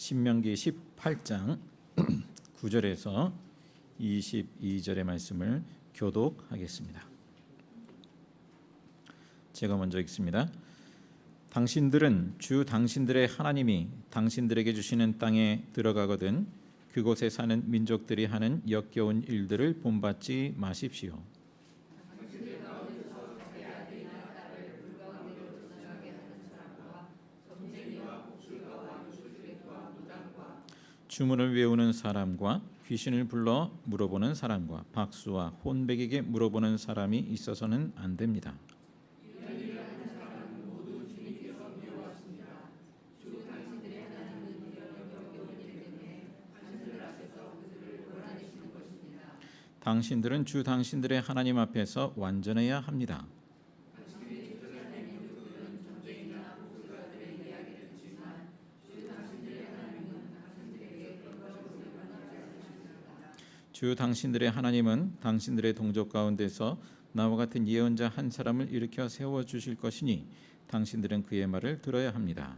신명기 18장 9절에서 22절의 말씀을 교독하겠습니다. 제가 먼저 읽습니다. 당신들은 주 당신들의 하나님이 당신들에게 주시는 땅에 들어가거든 그곳에 사는 민족들이 하는 역겨운 일들을 본받지 마십시오. 주문을 외우는 사람과 귀신을 불러 물어보는 사람과 박수와 혼백에게 물어보는 사람이 있어서는 안 됩니다. 당신들은 주 당신들의 하나님 앞에서 완전해야 합니다. 주 당신들의 하나님은 당신들의 동족 가운데서 나와 같은 예언자 한 사람을 일으켜 세워 주실 것이니 당신들은 그의 말을 들어야 합니다.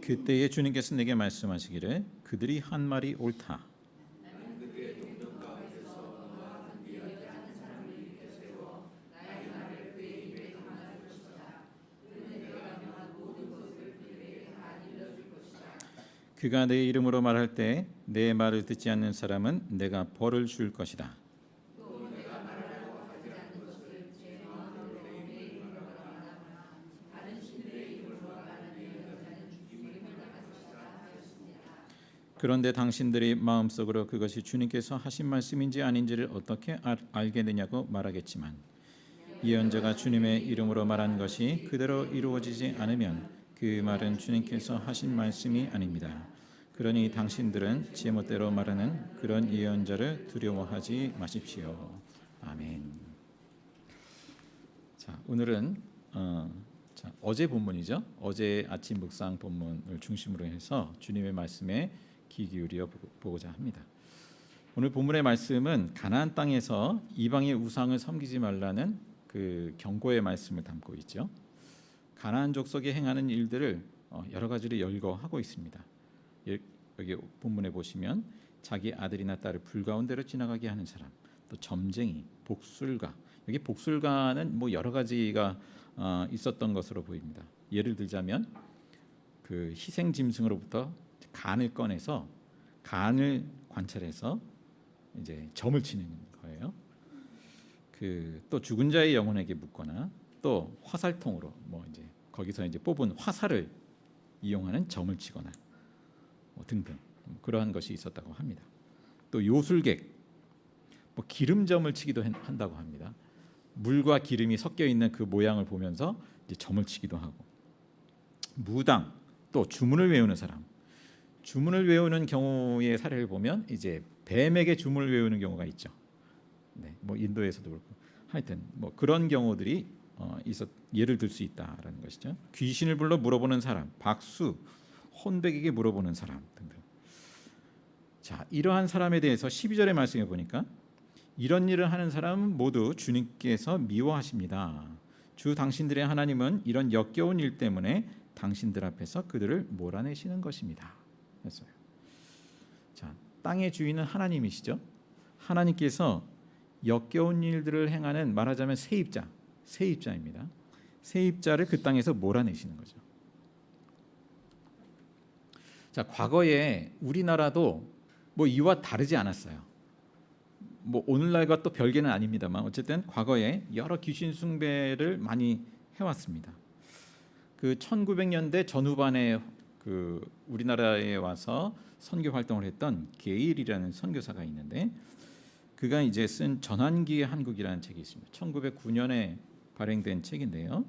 그때에 주님께서 내게 말씀하시기를 그들이 한 말이 옳다. 그가 내 이름으로 말할 때 내 말을 듣지 않는 사람은 내가 벌을 줄 것이다. 그런데 당신들이 마음속으로 그것이 주님께서 하신 말씀인지 아닌지를 어떻게 알겠느냐고 말하겠지만 예언자가 주님의 이름으로 말한 것이 그대로 이루어지지 않으면 그 말은 주님께서 하신 말씀이 아닙니다. 그러니 당신들은 제멋대로 말하는 그런 예언자를 두려워하지 마십시오. 아멘. 자, 오늘은 어제 본문이죠. 어제 아침 묵상 본문을 중심으로 해서 주님의 말씀에 귀 기울여 보고자 합니다. 오늘 본문의 말씀은 가나안 땅에서 이방의 우상을 섬기지 말라는 그 경고의 말씀을 담고 있죠. 가나안 족속이 행하는 일들을 여러 가지를 열거하고 있습니다. 여기 본문에 보시면 자기 아들이나 딸을 불가운데로 지나가게 하는 사람, 또 점쟁이, 복술가. 여기 복술가는 뭐 여러 가지가 있었던 것으로 보입니다. 예를 들자면 그 희생 짐승으로부터 간을 꺼내서 간을 관찰해서 이제 점을 치는 거예요. 또 죽은 자의 영혼에게 묻거나 또 화살통으로 뭐 이제 거기서 이제 뽑은 화살을 이용하는 점을 치거나 등등 그러한 것이 있었다고 합니다. 또 요술객, 뭐 기름점을 치기도 한다고 합니다. 물과 기름이 섞여 있는 그 모양을 보면서 이제 점을 치기도 하고, 무당, 또 주문을 외우는 사람. 주문을 외우는 경우의 사례를 보면 이제 뱀에게 주문을 외우는 경우가 있죠. 네, 뭐 인도에서도 그렇고 하여튼 뭐 그런 경우들이 예를 들 수 있다라는 것이죠. 귀신을 불러 물어보는 사람, 박수, 혼백에게 물어보는 사람 등등. 자, 이러한 사람에 대해서 12절의 말씀에 보니까 이런 일을 하는 사람은 모두 주님께서 미워하십니다. 주 당신들의 하나님은 이런 역겨운 일 때문에 당신들 앞에서 그들을 몰아내시는 것입니다. 했어요. 자, 땅의 주인은 하나님이시죠. 하나님께서 역겨운 일들을 행하는 말하자면 세입자입니다. 세입자를 그 땅에서 몰아내시는 거죠. 자, 과거에 우리나라도 뭐 이와 다르지 않았어요. 뭐 오늘날과 또 별개는 아닙니다만 어쨌든 과거에 여러 귀신 숭배를 많이 해왔습니다. 그 1900년대 전후반에 그 우리나라에 와서 선교 활동을 했던 게일이라는 선교사가 있는데 그가 이제 쓴 전환기의 한국이라는 책이 있습니다. 1909년에 발행된 책인데요.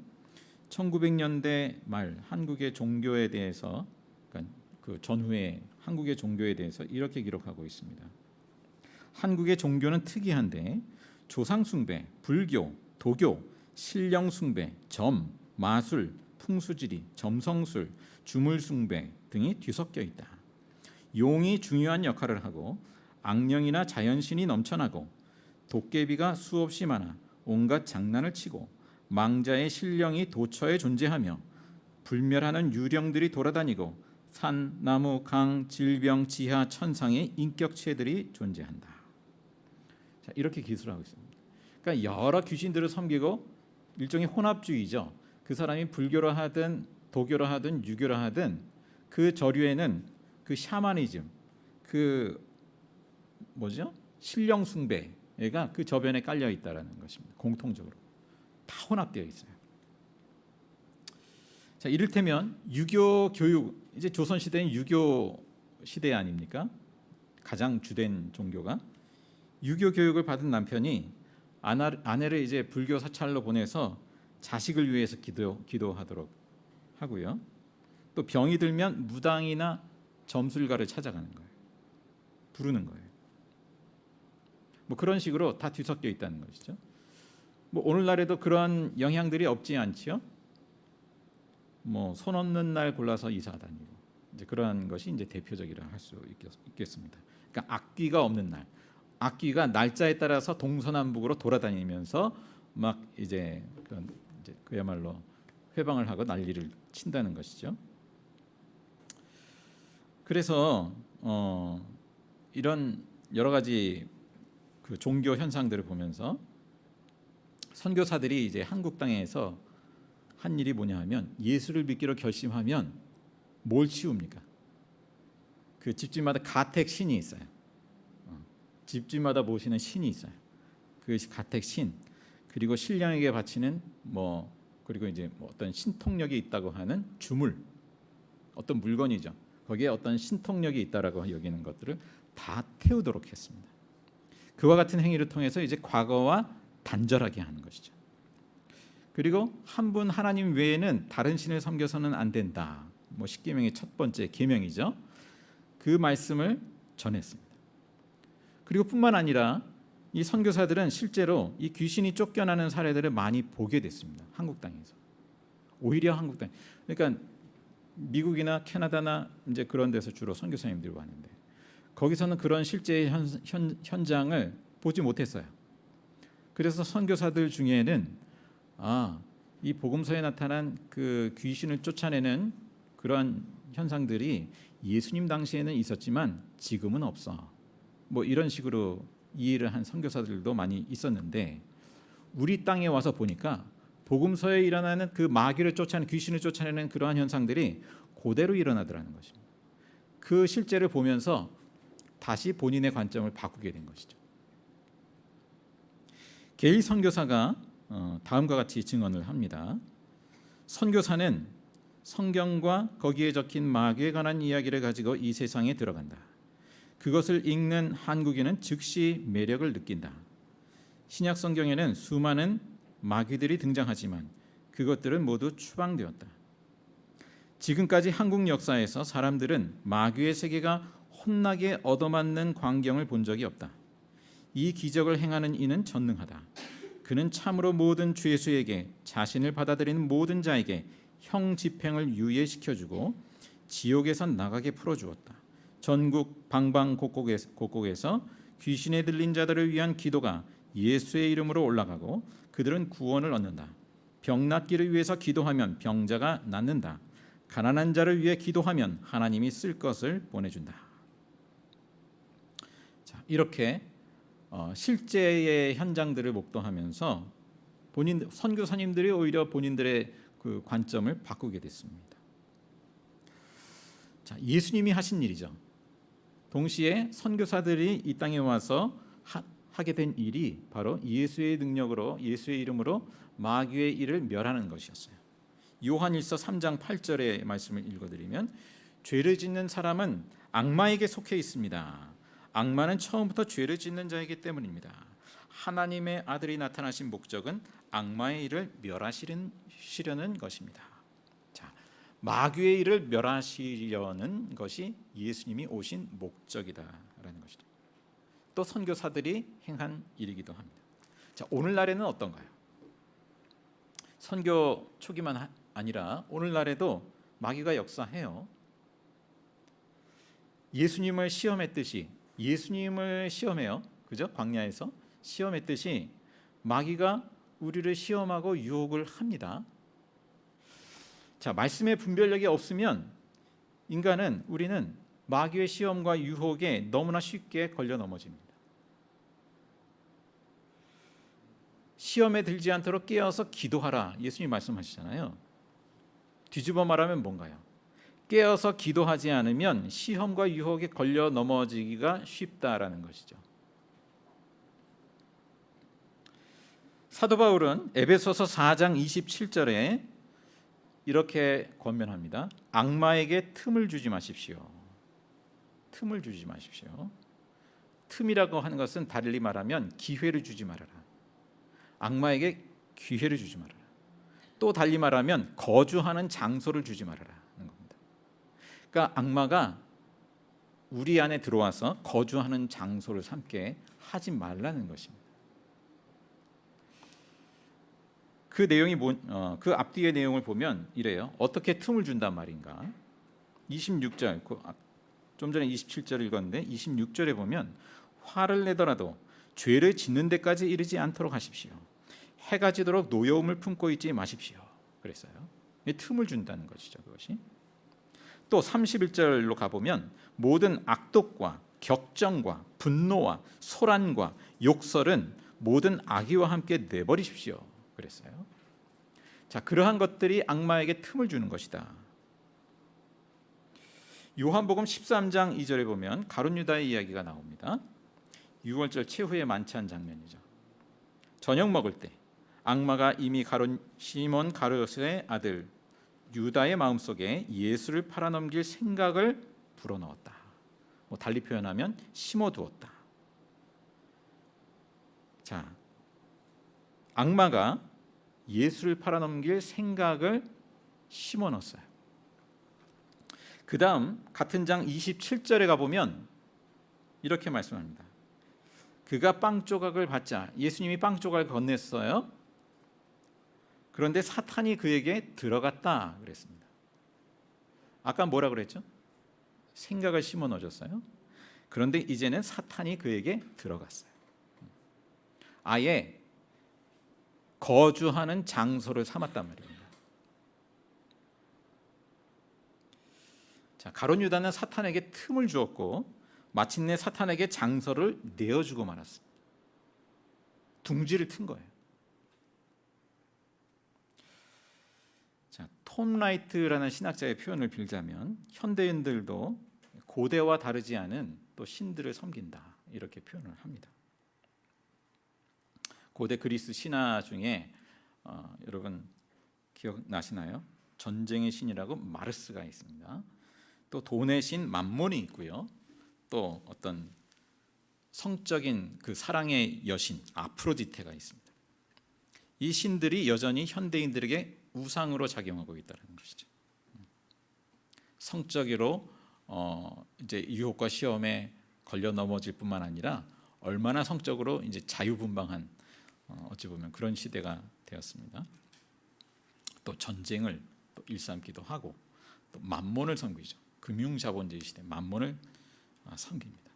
1900년대 말 한국의 종교에 대해서, 그러니까 그 전후에 한국의 종교에 대해서 이렇게 기록하고 있습니다. 한국의 종교는 특이한데 조상 숭배, 불교, 도교, 신령 숭배, 점, 마술, 풍수지리, 점성술, 주물숭배 등이 뒤섞여 있다. 용이 중요한 역할을 하고 악령이나 자연신이 넘쳐나고 도깨비가 수없이 많아 온갖 장난을 치고 망자의 신령이 도처에 존재하며 불멸하는 유령들이 돌아다니고 산, 나무, 강, 질병, 지하, 천상의 인격체들이 존재한다. 자, 이렇게 기술하고 있습니다. 그러니까 여러 귀신들을 섬기고 일종의 혼합주의죠. 그 사람이 불교로 하든 도교로 하든 유교로 하든 그 저류에는 그 샤머니즘, 그 뭐죠? 신령 숭배가 그 저변에 깔려 있다라는 것입니다. 공통적으로 다 혼합되어 있어요. 자, 이를테면 유교 교육, 이제 조선 시대는 유교 시대 아닙니까? 가장 주된 종교가 유교 교육을 받은 남편이 아내를 이제 불교 사찰로 보내서 자식을 위해서 기도하도록 하고요. 또 병이 들면 무당이나 점술가를 찾아가는 거예요. 부르는 거예요. 뭐 그런 식으로 다 뒤섞여 있다는 것이죠. 뭐 오늘날에도 그런 영향들이 없지 않지요? 뭐 손 없는 날 골라서 이사 다니고 이제 그러한 것이 이제 대표적이라 할 수 있겠습니다. 그러니까 악귀가 없는 날, 악귀가 날짜에 따라서 동서남북으로 돌아다니면서 막 이제 그야말로 회방을 하고 난리를 친다는 것이죠. 그래서 이런 여러 가지 그 종교 현상들을 보면서 선교사들이 이제 한국 땅에서 한 일이 뭐냐 하면 예수를 믿기로 결심하면 뭘 치웁니까? 그 집집마다 가택 신이 있어요. 집집마다 모시는 신이 있어요. 그 가택 신, 그리고 신령에게 바치는 뭐 그리고 이제 뭐 어떤 신통력이 있다고 하는 주물, 어떤 물건이죠. 거기에 어떤 신통력이 있다라고 여기는 것들을 다 태우도록 했습니다. 그와 같은 행위를 통해서 이제 과거와 단절하게 하는 것이죠. 그리고 한 분 하나님 외에는 다른 신을 섬겨서는 안 된다. 뭐 십계명의 첫 번째 계명이죠. 그 말씀을 전했습니다. 그리고 뿐만 아니라 이 선교사들은 실제로 이 귀신이 쫓겨나는 사례들을 많이 보게 됐습니다. 한국 땅에서. 오히려 한국 땅. 그러니까 미국이나 캐나다나 이제 그런 데서 주로 선교사님들이 왔는데 거기서는 그런 실제 현장을 보지 못했어요. 그래서 선교사들 중에는 이 복음서에 나타난 그 귀신을 쫓아내는 그런 현상들이 예수님 당시에는 있었지만 지금은 없어. 뭐 이런 식으로 이해를 한 선교사들도 많이 있었는데 우리 땅에 와서 보니까 복음서에 일어나는 그 마귀를 쫓아내는 귀신을 쫓아내는 그러한 현상들이 그대로 일어나더라는 것입니다. 그 실제를 보면서 다시 본인의 관점을 바꾸게 된 것이죠. 게일 선교사가 다음과 같이 증언을 합니다. 선교사는 성경과 거기에 적힌 마귀에 관한 이야기를 가지고 이 세상에 들어간다. 그것을 읽는 한국인은 즉시 매력을 느낀다. 신약 성경에는 수많은 마귀들이 등장하지만 그것들은 모두 추방되었다. 지금까지 한국 역사에서 사람들은 마귀의 세계가 혼나게 얻어맞는 광경을 본 적이 없다. 이 기적을 행하는 이는 전능하다. 그는 참으로 모든 죄수에게 자신을 받아들이는 모든 자에게 형 집행을 유예시켜주고 지옥에서 나가게 풀어주었다. 전국 방방곡곡에서 귀신에 들린 자들을 위한 기도가 예수의 이름으로 올라가고 그들은 구원을 얻는다. 병 낫기를 위해서 기도하면 병자가 낫는다. 가난한 자를 위해 기도하면 하나님이 쓸 것을 보내준다. 자, 이렇게 실제의 현장들을 목도하면서 선교사님들이 오히려 본인들의 그 관점을 바꾸게 됐습니다. 자, 예수님이 하신 일이죠. 동시에 선교사들이 이 땅에 와서 하게 된 일이 바로 예수의 능력으로 예수의 이름으로 마귀의 일을 멸하는 것이었어요. 요한일서 3장 8절의 말씀을 읽어드리면 죄를 짓는 사람은 악마에게 속해 있습니다. 악마는 처음부터 죄를 짓는 자이기 때문입니다. 하나님의 아들이 나타나신 목적은 악마의 일을 멸하시려는 것입니다. 자, 마귀의 일을 멸하시려는 것이 예수님이 오신 목적이다라는 것이죠. 또 선교사들이 행한 일이기도 합니다. 자, 오늘날에는 어떤가요? 선교 초기만 아니라 오늘날에도 마귀가 역사해요. 예수님을 시험했듯이, 예수님을 시험해요. 그죠? 광야에서 시험했듯이 마귀가 우리를 시험하고 유혹을 합니다. 자, 말씀의 분별력이 없으면 우리는 마귀의 시험과 유혹에 너무나 쉽게 걸려 넘어집니다. 시험에 들지 않도록 깨어서 기도하라. 예수님 말씀하시잖아요. 뒤집어 말하면 뭔가요? 깨어서 기도하지 않으면 시험과 유혹에 걸려 넘어지기가 쉽다라는 것이죠. 사도 바울은 에베소서 4장 27절에 이렇게 권면합니다. 악마에게 틈을 주지 마십시오. 틈을 주지 마십시오. 틈이라고 하는 것은 달리 말하면 기회를 주지 말아라. 악마에게 기회를 주지 말아라. 또 달리 말하면 거주하는 장소를 주지 말아라 하는 겁니다. 그러니까 악마가 우리 안에 들어와서 거주하는 장소를 삼게 하지 말라는 것입니다. 그 내용이 그 앞뒤의 내용을 보면 이래요. 어떻게 틈을 준단 말인가? 26절, 좀 전에 27절 읽었는데 26절에 보면 화를 내더라도 죄를 짓는 데까지 이르지 않도록 하십시오. 해가 지도록 노여움을 품고 있지 마십시오. 그랬어요. 틈을 준다는 것이죠. 그것이. 또 31절로 가보면 모든 악독과 격정과 분노와 소란과 욕설은 모든 악의와 함께 내버리십시오. 그랬어요. 자, 그러한 것들이 악마에게 틈을 주는 것이다. 요한복음 13장 2절에 보면 가룟 유다의 이야기가 나옵니다. 6월절 최후의 만찬 장면이죠. 저녁 먹을 때 악마가 이미 시몬 가룟의 아들 유다의 마음속에 예수를 팔아넘길 생각을 불어넣었다. 달리 표현하면 심어두었다. 자, 악마가 예수를 팔아넘길 생각을 심어넣었어요. 그 다음 같은 장 27절에 가보면 이렇게 말씀합니다. 그가 빵 조각을 받자, 예수님이 빵 조각을 건넸어요. 그런데 사탄이 그에게 들어갔다 그랬습니다. 아까 뭐라 그랬죠? 생각을 심어 넣어줬어요. 그런데 이제는 사탄이 그에게 들어갔어요. 아예 거주하는 장소를 삼았단 말입니다. 자, 가룟 유다는 사탄에게 틈을 주었고 마침내 사탄에게 장소를 내어주고 말았습니다. 둥지를 튼 거예요. 자, 톰 라이트라는 신학자의 표현을 빌자면 현대인들도 고대와 다르지 않은 또 신들을 섬긴다 이렇게 표현을 합니다. 고대 그리스 신화 중에 여러분 기억나시나요? 전쟁의 신이라고 마르스가 있습니다. 또 돈의 신 만몬이 있고요. 또 어떤 성적인 그 사랑의 여신 아프로디테가 있습니다. 이 신들이 여전히 현대인들에게 우상으로 작용하고 있다는 것이죠. 성적으로 이제 유혹과 시험에 걸려 넘어질 뿐만 아니라 얼마나 성적으로 이제 자유분방한 어찌 보면 그런 시대가 되었습니다. 또 전쟁을 또 일삼기도 하고 또 만몬을 섬기죠. 금융자본주의 시대 만몬을 섬깁니다.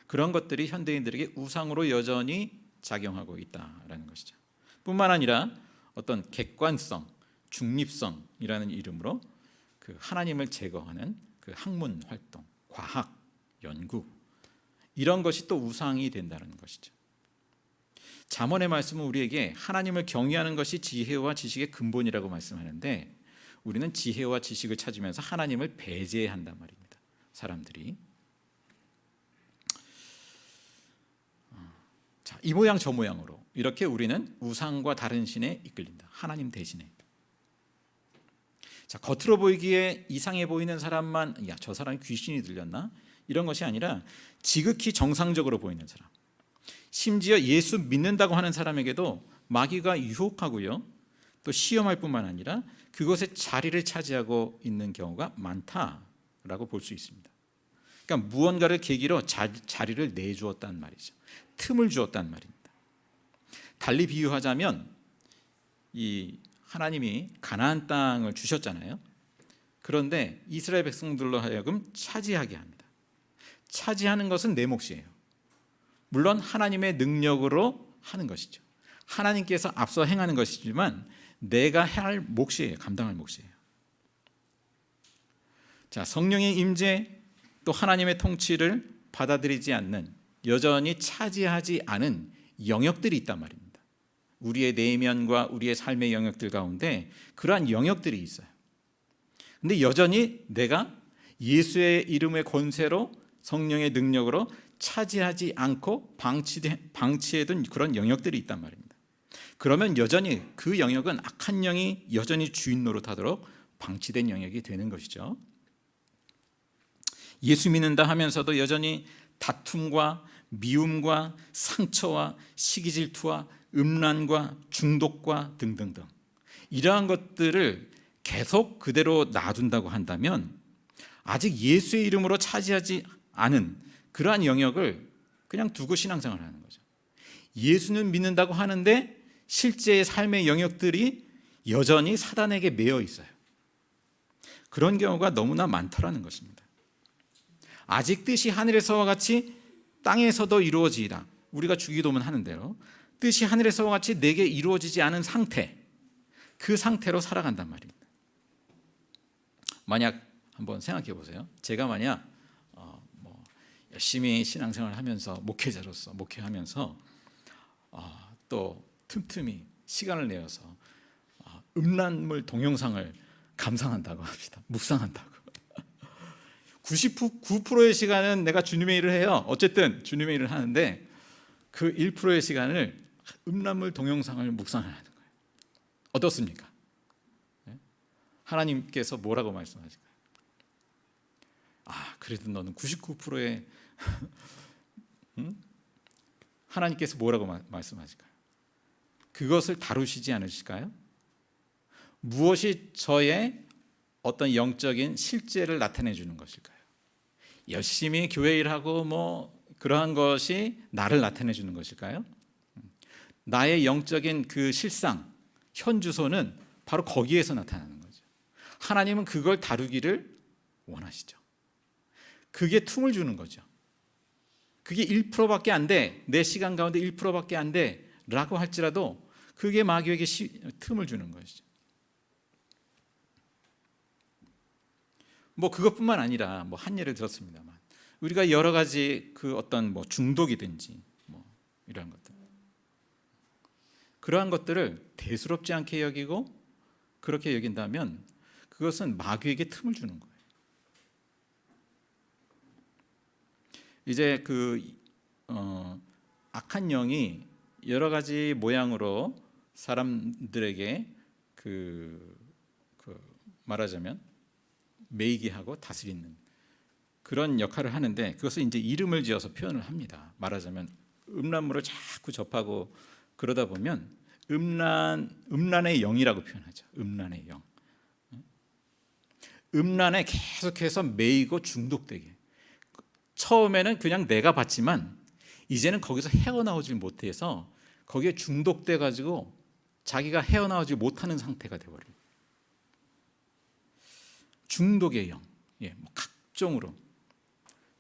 그런 것들이 현대인들에게 우상으로 여전히 작용하고 있다라는 것이죠. 뿐만 아니라 어떤 객관성, 중립성이라는 이름으로 그 하나님을 제거하는 그 학문 활동, 과학, 연구 이런 것이 또 우상이 된다는 것이죠. 잠언의 말씀은 우리에게 하나님을 경외하는 것이 지혜와 지식의 근본이라고 말씀하는데 우리는 지혜와 지식을 찾으면서 하나님을 배제한단 말입니다. 사람들이. 자, 이 모양 저 모양으로 이렇게 우리는 우상과 다른 신에 이끌린다. 하나님 대신에. 자, 겉으로 보이기에 이상해 보이는 사람만 야, 저 사람이 귀신이 들렸나? 이런 것이 아니라 지극히 정상적으로 보이는 사람. 심지어 예수 믿는다고 하는 사람에게도 마귀가 유혹하고요. 또 시험할 뿐만 아니라 그것에 자리를 차지하고 있는 경우가 많다라고 볼 수 있습니다. 그러니까 무언가를 계기로 자리를 내주었단 말이죠. 틈을 주었단 말입니다. 달리 비유하자면 이 하나님이 가나안 땅을 주셨잖아요. 그런데 이스라엘 백성들로 하여금 차지하게 합니다. 차지하는 것은 내 몫이에요. 물론 하나님의 능력으로 하는 것이죠. 하나님께서 앞서 행하는 것이지만 내가 할 몫이에요. 감당할 몫이에요. 자, 성령의 임재 또 하나님의 통치를 받아들이지 않는, 여전히 차지하지 않은 영역들이 있단 말입니다. 우리의 내면과 우리의 삶의 영역들 가운데 그러한 영역들이 있어요. 근데 여전히 내가 예수의 이름의 권세로 성령의 능력으로 차지하지 않고 방치해둔 그런 영역들이 있단 말입니다. 그러면 여전히 그 영역은 악한 영이 여전히 주인 노릇하도록 방치된 영역이 되는 것이죠. 예수 믿는다 하면서도 여전히 다툼과 미움과 상처와 시기 질투와 음란과 중독과 등등등 이러한 것들을 계속 그대로 놔둔다고 한다면 아직 예수의 이름으로 차지하지 않은 그러한 영역을 그냥 두고 신앙생활을 하는 거죠. 예수는 믿는다고 하는데 실제의 삶의 영역들이 여전히 사단에게 매여 있어요. 그런 경우가 너무나 많더라는 것입니다. 아직 뜻이 하늘에서와 같이 땅에서도 이루어지이다. 우리가 주기도문 하는 대로 뜻이 하늘에서와 같이 내게 이루어지지 않은 상태, 그 상태로 살아간단 말입니다. 만약 한번 생각해 보세요. 제가 만약 열심히 신앙생활을 하면서 목회자로서 목회하면서 또 틈틈이 시간을 내어서 음란물 동영상을 감상한다고 합시다. 묵상한다고. 99%의 시간은 내가 주님의 일을 해요. 어쨌든 주님의 일을 하는데 그 1%의 시간을 음란물 동영상을 묵상을 하는 거예요. 어떻습니까? 하나님께서 뭐라고 말씀하실까요? 그래도 너는 99%의 하나님께서 뭐라고 말씀하실까요? 그것을 다루시지 않으실까요? 무엇이 저의 어떤 영적인 실제를 나타내 주는 것일까요? 열심히 교회 일하고 그러한 것이 나를 나타내 주는 것일까요? 나의 영적인 그 실상, 현주소는 바로 거기에서 나타나는 거죠. 하나님은 그걸 다루기를 원하시죠. 그게 틈을 주는 거죠. 그게 1%밖에 안 돼. 내 시간 가운데 1%밖에 안 돼. 라고 할지라도 그게 마귀에게 틈을 주는 것이죠. 그것뿐만 아니라 한 예를 들었습니다만 우리가 여러 가지 그 어떤 중독이든지 이런 것들, 그러한 것들을 대수롭지 않게 여기고 그렇게 여긴다면 그것은 마귀에게 틈을 주는 거예요. 이제 악한 영이 여러 가지 모양으로 사람들에게 말하자면 매이게 하고 다스리는 그런 역할을 하는데 그것을 이제 이름을 지어서 표현을 합니다. 말하자면 음란물을 자꾸 접하고 그러다 보면 음란의 영이라고 표현하죠. 음란의 영. 음란에 계속해서 매이고 중독되게. 처음에는 그냥 내가 봤지만 이제는 거기서 헤어나오질 못해서 거기에 중독돼 가지고 자기가 헤어나오지 못하는 상태가 되어버려요. 중독의 영, 각종으로.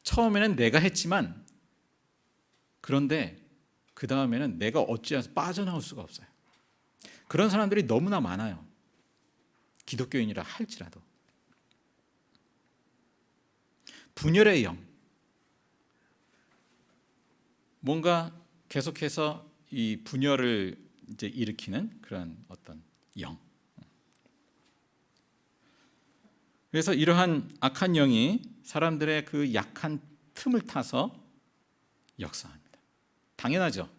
처음에는 내가 했지만 그런데 그 다음에는 내가 어찌해서 빠져나올 수가 없어요. 그런 사람들이 너무나 많아요. 기독교인이라 할지라도. 분열의 영, 뭔가 계속해서 이 분열을 이제 일으키는 그런 어떤 영. 그래서 이러한 악한 영이 사람들의 그 약한 틈을 타서 역사합니다. 당연하죠.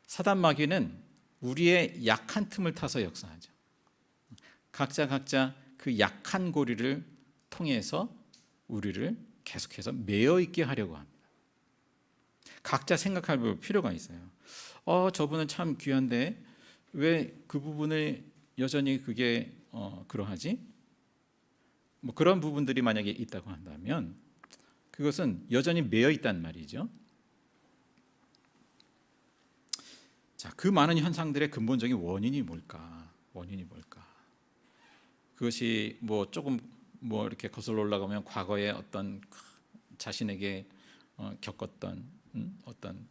사단 마귀는 우리의 약한 틈을 타서 역사하죠. 각자 그 약한 고리를 통해서 우리를 계속해서 매여 있게 하려고 합니다. 각자 생각할 필요가 있어요. 저분은 참 귀한데 왜 그 부분을 여전히 그게 그러하지? 그런 부분들이 만약에 있다고 한다면 그것은 여전히 매여 있단 말이죠. 자, 그 많은 현상들의 근본적인 원인이 뭘까? 원인이 뭘까? 그것이 뭐 조금 뭐 이렇게 거슬러 올라가면 과거에 어떤 자신에게 겪었던 어떤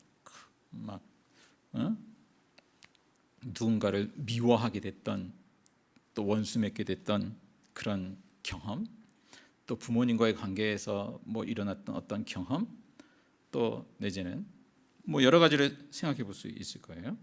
막 누군가를 미워하게 됐던, 또 원수 맺게 됐던 그런 경험, 또 부모님과의 관계에서 뭐 일어났던 어떤 경험, 또 내지는 뭐 여러 가지를 생각해 볼 수 있을 거예요.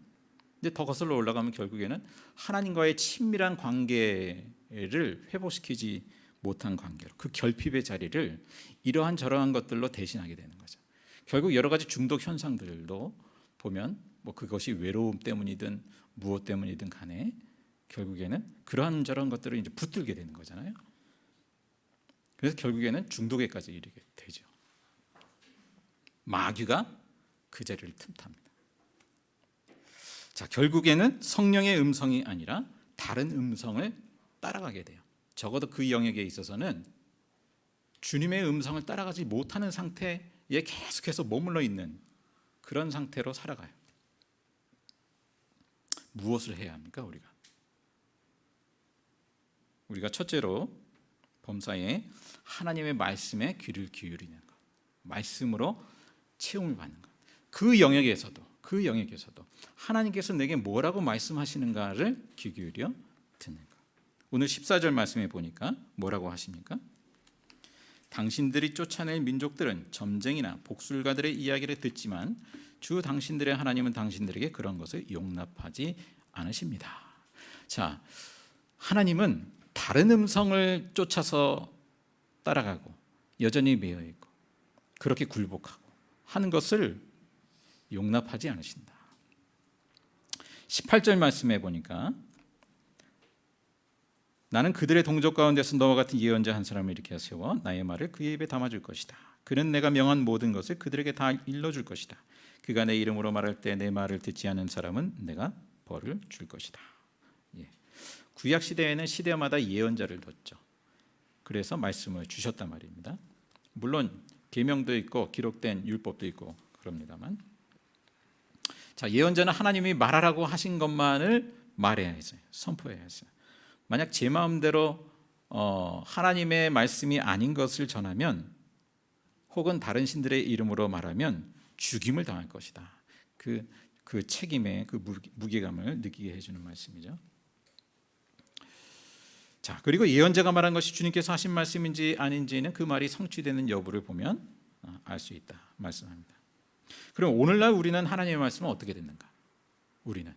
근데 더 거슬러 올라가면 결국에는 하나님과의 친밀한 관계를 회복시키지 못한 관계로, 그 결핍의 자리를 이러한 저러한 것들로 대신하게 되는 거죠. 결국 여러 가지 중독 현상들도 보면 뭐 그것이 외로움 때문이든 무엇 때문이든 간에 결국에는 그러한 저러한 것들을 이제 붙들게 되는 거잖아요. 그래서 결국에는 중독에까지 이르게 되죠. 마귀가 그 자리를 틈탑니다. 자, 결국에는 성령의 음성이 아니라 다른 음성을 따라가게 돼요. 적어도 그 영역에 있어서는 주님의 음성을 따라가지 못하는 상태에 계속해서 머물러 있는 그런 상태로 살아가요. 무엇을 해야 합니까? 우리가 첫째로 범사에 하나님의 말씀에 귀를 기울이는 것, 말씀으로 체험을 받는 것. 그 영역에서도 하나님께서 내게 뭐라고 말씀하시는가를 귀 기울여 듣는 것. 오늘 14절 말씀에 보니까 뭐라고 하십니까? 당신들이 쫓아낼 민족들은 점쟁이나 복술가들의 이야기를 듣지만 주 당신들의 하나님은 당신들에게 그런 것을 용납하지 않으십니다. 자, 하나님은 다른 음성을 쫓아서 따라가고 여전히 매여 있고 그렇게 굴복하고 하는 것을 용납하지 않으신다. 18절 말씀에 보니까 나는 그들의 동족 가운데서 너와 같은 예언자 한 사람을 일으켜 세워 나의 말을 그의 입에 담아줄 것이다. 그는 내가 명한 모든 것을 그들에게 다 일러줄 것이다. 그가 내 이름으로 말할 때 내 말을 듣지 않은 사람은 내가 벌을 줄 것이다. 구약 시대에는 시대마다 예언자를 뒀죠. 그래서 말씀을 주셨단 말입니다. 물론 계명도 있고 기록된 율법도 있고 그럽니다만, 자, 예언자는 하나님이 말하라고 하신 것만을 말해야 했어요. 선포해야 했어요. 만약 제 마음대로 하나님의 말씀이 아닌 것을 전하면 혹은 다른 신들의 이름으로 말하면 죽임을 당할 것이다. 그 책임의 그 무게감을 느끼게 해주는 말씀이죠. 자, 그리고 예언자가 말한 것이 주님께서 하신 말씀인지 아닌지는 그 말이 성취되는 여부를 보면 알 수 있다 말씀합니다. 그럼 오늘날 우리는 하나님의 말씀을 어떻게 듣는가? 우리는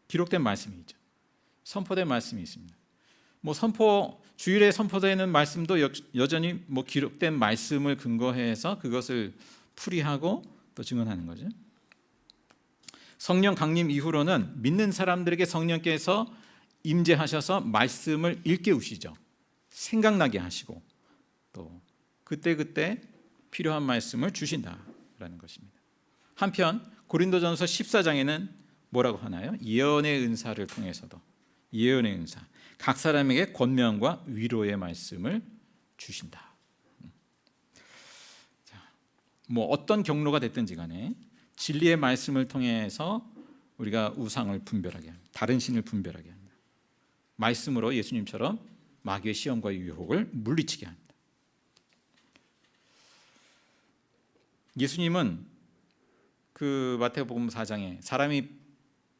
기록된 말씀이 있죠. 선포된 말씀이 있습니다. 뭐 주일에 선포되는 말씀도 여전히 뭐 기록된 말씀을 근거해서 그것을 풀이하고 또 증언하는 거죠. 성령 강림 이후로는 믿는 사람들에게 성령께서 임재하셔서 말씀을 일깨우시죠. 생각나게 하시고 또 그때그때 필요한 말씀을 주신다라는 것입니다. 한편 고린도전서 14장에는 뭐라고 하나요? 예언의 은사를 통해서도 예언의 은사, 각 사람에게 권면과 위로의 말씀을 주신다. 자, 뭐 어떤 경로가 됐든지 간에 진리의 말씀을 통해서 우리가 우상을 분별하게 합니다. 다른 신을 분별하게 합니다. 말씀으로 예수님처럼 마귀의 시험과 유혹을 물리치게 합니다. 예수님은 그 마태복음 4장에 사람이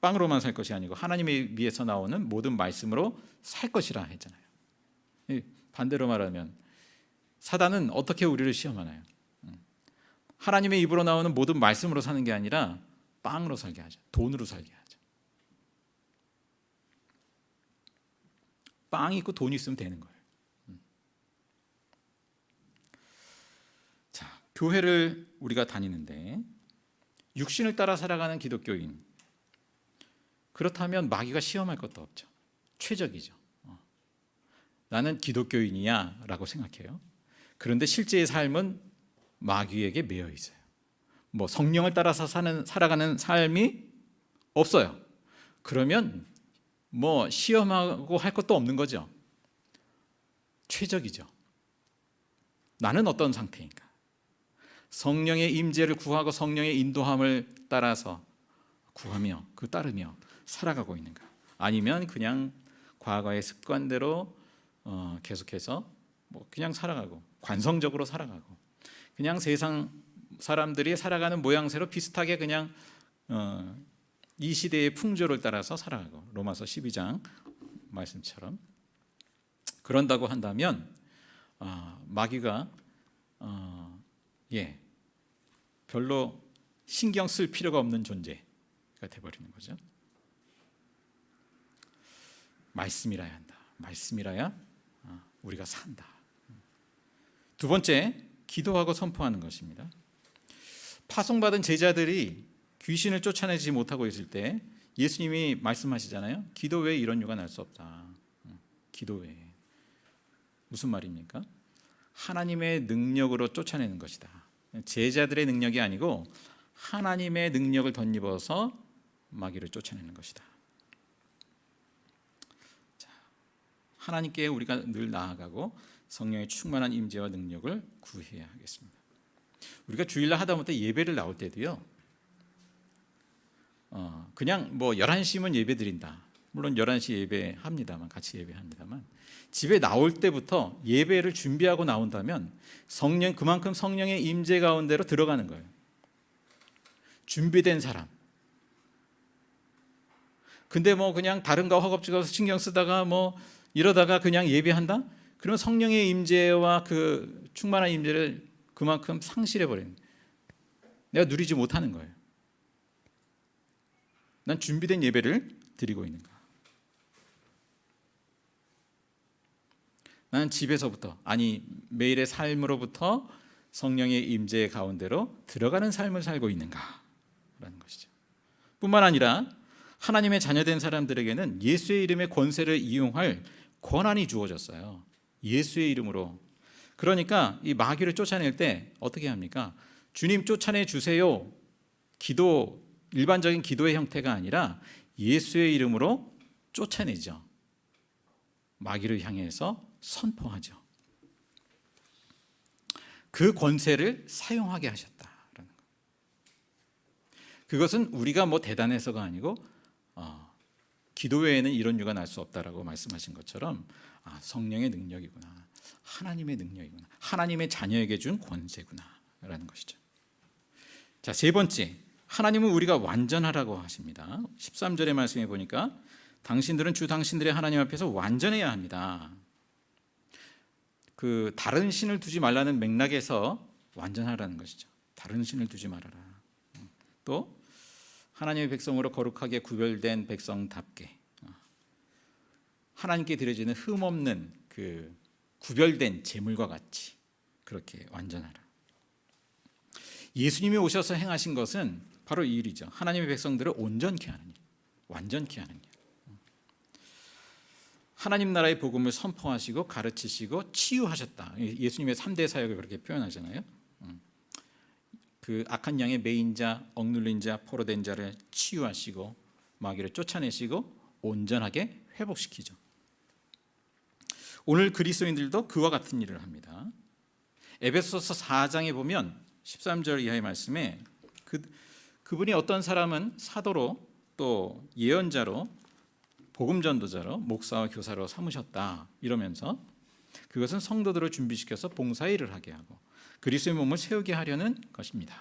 빵으로만 살 것이 아니고 하나님의 위에서 나오는 모든 말씀으로 살 것이라 했잖아요. 반대로 말하면 사단은 어떻게 우리를 시험하나요? 하나님의 입으로 나오는 모든 말씀으로 사는 게 아니라 빵으로 살게 하죠. 돈으로 살게 하죠. 빵이 있고 돈이 있으면 되는 거예요. 자, 교회를 우리가 다니는데 육신을 따라 살아가는 기독교인, 그렇다면 마귀가 시험할 것도 없죠. 최적이죠. 나는 기독교인이야 라고 생각해요. 그런데 실제의 삶은 마귀에게 매여 있어요. 뭐 성령을 따라서 살아가는 삶이 없어요. 그러면 뭐 시험하고 할 것도 없는 거죠. 최적이죠. 나는 어떤 상태인가? 성령의 임재를 구하고 성령의 인도함을 따라서 구하며 따르며 살아가고 있는가? 아니면 그냥 과거의 습관대로 계속해서 뭐 그냥 살아가고 관성적으로 살아가고 그냥 세상 사람들이 살아가는 모양새로 비슷하게 그냥 이 시대의 풍조를 따라서 살아가고 로마서 12장 말씀처럼 그런다고 한다면 마귀가 별로 신경 쓸 필요가 없는 존재가 돼버리는 거죠. 말씀이라야 한다. 말씀이라야 우리가 산다. 두 번째, 기도하고 선포하는 것입니다. 파송받은 제자들이 귀신을 쫓아내지 못하고 있을 때 예수님이 말씀하시잖아요. 기도 외에 이런 유가 날 수 없다. 기도 외에. 무슨 말입니까? 하나님의 능력으로 쫓아내는 것이다. 제자들의 능력이 아니고 하나님의 능력을 덧입어서 마귀를 쫓아내는 것이다. 자, 하나님께 우리가 늘 나아가고 성령의 충만한 임재와 능력을 구해야 하겠습니다. 우리가 주일날 하다못해 예배를 나올 때도요, 그냥 뭐 11시면 예배 드린다. 물론 11시 예배합니다만, 같이 예배합니다만, 집에 나올 때부터 예배를 준비하고 나온다면 그만큼 성령의 임재 가운데로 들어가는 거예요. 준비된 사람. 근데 뭐 그냥 다른 거 허겁지겁 신경 쓰다가 뭐 이러다가 그냥 예배한다? 그러면 성령의 임재와 그 충만한 임재를 그만큼 상실해 버리는, 내가 누리지 못하는 거예요. 난 준비된 예배를 드리고 있는가? 나는 집에서부터, 아니 매일의 삶으로부터 성령의 임재 가운데로 들어가는 삶을 살고 있는가? 라는 것이죠. 뿐만 아니라 하나님의 자녀된 사람들에게는 예수의 이름의 권세를 이용할 권한이 주어졌어요. 예수의 이름으로. 그러니까 이 마귀를 쫓아낼 때 어떻게 합니까? 주님 쫓아내 주세요. 기도, 일반적인 기도의 형태가 아니라 예수의 이름으로 쫓아내죠. 마귀를 향해서 선포하죠. 그 권세를 사용하게 하셨다라는 것. 그것은 우리가 뭐 대단해서가 아니고 기도 외에는 이런 유가 날 수 없다라고 말씀하신 것처럼 성령의 능력이구나, 하나님의 능력이구나, 하나님의 자녀에게 준 권세구나라는 것이죠. 자, 세 번째, 하나님은 우리가 완전하라고 하십니다. 13절의 말씀에 보니까 당신들은 주 당신들의 하나님 앞에서 완전해야 합니다. 그 다른 신을 두지 말라는 맥락에서 완전하라는 것이죠. 다른 신을 두지 말아라. 또 하나님의 백성으로 거룩하게 구별된 백성답게 하나님께 드려지는 흠없는 그 구별된 제물과 같이 그렇게 완전하라. 예수님이 오셔서 행하신 것은 바로 이 일이죠. 하나님의 백성들을 온전케 하는 일, 완전케 하는 일. 하나님 나라의 복음을 선포하시고 가르치시고 치유하셨다. 예수님의 3대 사역을 그렇게 표현하잖아요. 그 악한 양의 매인 자, 억눌린 자, 포로된 자를 치유하시고 마귀를 쫓아내시고 온전하게 회복시키죠. 오늘 그리스도인들도 그와 같은 일을 합니다. 에베소서 4장에 보면 13절 이하의 말씀에 그분이 어떤 사람은 사도로 또 예언자로 복음 전도자로 목사와 교사로 삼으셨다 이러면서 그것은 성도들을 준비시켜서 봉사일을 하게 하고 그리스도의 몸을 세우게 하려는 것입니다.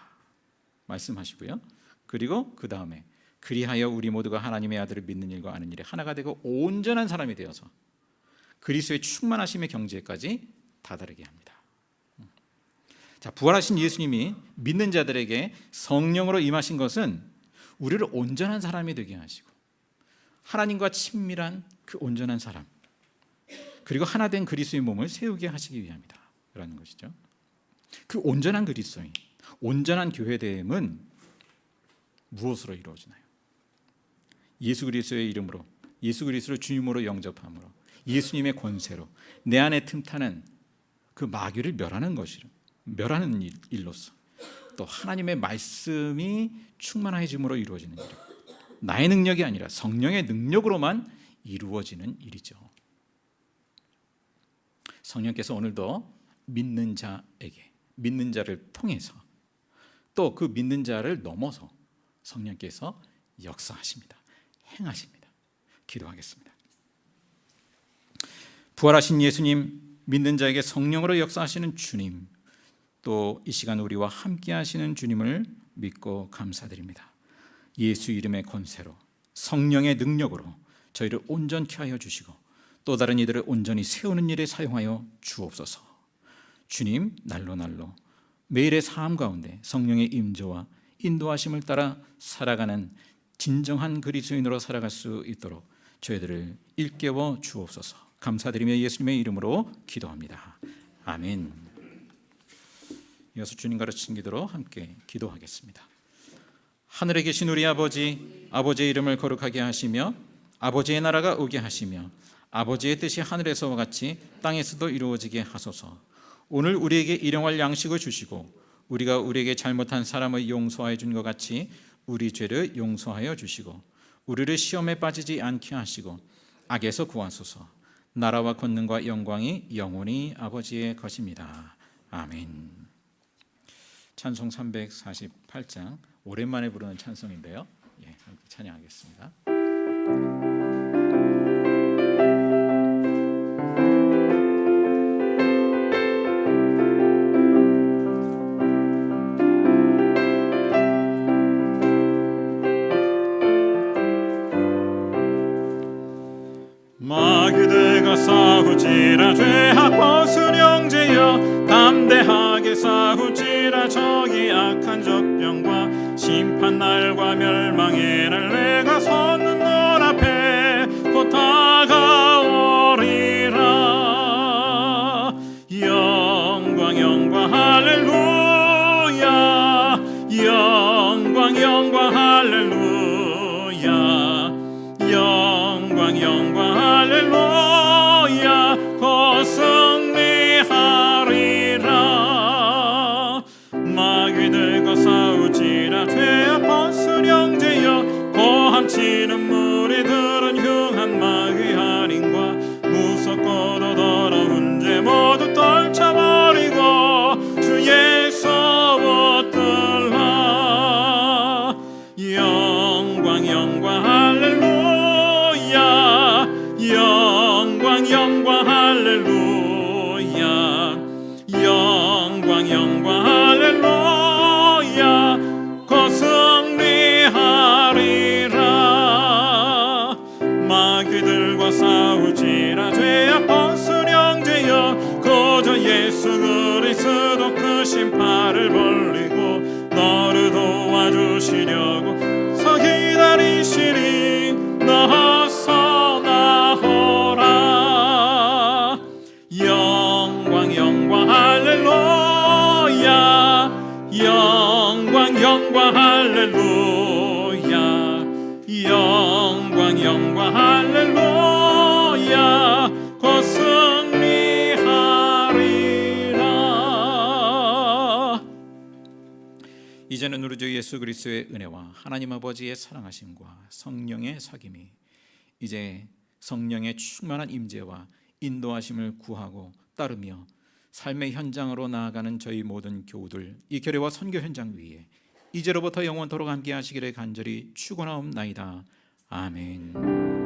말씀하시고요. 그리고 그 다음에 그리하여 우리 모두가 하나님의 아들을 믿는 일과 아는 일에 하나가 되고 온전한 사람이 되어서 그리스도의 충만하심의 경지에까지 다다르게 합니다. 자, 부활하신 예수님이 믿는 자들에게 성령으로 임하신 것은 우리를 온전한 사람이 되게 하시고 하나님과 친밀한 그 온전한 사람 그리고 하나 된 그리스도의 몸을 세우게 하시기 위함이다 라는 것이죠. 그 온전한 그리스도인, 온전한 교회됨은 무엇으로 이루어지나요? 예수 그리스도의 이름으로, 예수 그리스도를 주님으로 영접함으로, 예수님의 권세로 내 안에 틈타는 그 마귀를 멸하는 것이로, 멸하는 일로서 또 하나님의 말씀이 충만해짐으로 이루어지는 일, 나의 능력이 아니라 성령의 능력으로만 이루어지는 일이죠. 성령께서 오늘도 믿는 자에게, 믿는 자를 통해서 또 그 믿는 자를 넘어서 성령께서 역사하십니다. 행하십니다. 기도하겠습니다. 부활하신 예수님, 믿는 자에게 성령으로 역사하시는 주님, 또 이 시간 우리와 함께 하시는 주님을 믿고 감사드립니다. 예수 이름의 권세로, 성령의 능력으로 저희를 온전케 하여 주시고 또 다른 이들을 온전히 세우는 일에 사용하여 주옵소서. 주님, 날로 매일의 삶 가운데 성령의 임재와 인도하심을 따라 살아가는 진정한 그리스도인으로 살아갈 수 있도록 저희들을 일깨워 주옵소서. 감사드리며 예수님의 이름으로 기도합니다. 아멘. 이어서 주님 가르친 기도로 함께 기도하겠습니다. 하늘에 계신 우리 아버지, 아버지의 이름을 거룩하게 하시며 아버지의 나라가 오게 하시며 아버지의 뜻이 하늘에서와 같이 땅에서도 이루어지게 하소서. 오늘 우리에게 일용할 양식을 주시고 우리가 우리에게 잘못한 사람을 용서하여 준 것 같이 우리 죄를 용서하여 주시고 우리를 시험에 빠지지 않게 하시고 악에서 구하소서. 나라와 권능과 영광이 영원히 아버지의 것입니다. 아멘. 찬송 348장 오랜만에 부르는 찬송인데요. 함께 찬양하겠습니다. 마귀들과 싸우지라 죄악 벗은 형제여, 담대하게 싸우지라 적이 악한 적병과 심판날과 멸망의 날 내가 섰는 널 앞에 곧 다가오리라. 영광 영광 할렐루야, 영광 영광 할렐루야, 영광 영광 할렐루야. 곧 승리하리라. 마귀들과 싸우지라 죄악 벗은 형제여, 고함치는 무리들은 흉한 마귀 할인과 무섭고도 더러운 죄 모두 떨쳐버리고 주에서 붙들라. 영광 영광 할렐루야, 영광 영광 할렐루야, 영광 영광 할렐루야. 곧 승리하리라. 마귀들과 싸우지라 죄악 벗은 형제여, 고저 예수 그리스도 그 심판을 벌리고 너를 도와주시려고 서 기다리시니 너서 나오라. 영광 영광 할렐루야, 영광 영광 할렐루야, 영광 영광 할렐루야. 곧 승리하리라. 이제는 우리 주 예수 그리스도의 은혜와 하나님 아버지의 사랑하심과 성령의 사귐이 이제 성령의 충만한 임재와 인도하심을 구하고 따르며 삶의 현장으로 나아가는 저희 모든 교우들, 이 교회와 선교 현장 위에 이제로부터 영원토록 함께 하시기를 간절히 축원하옵나이다. 아멘.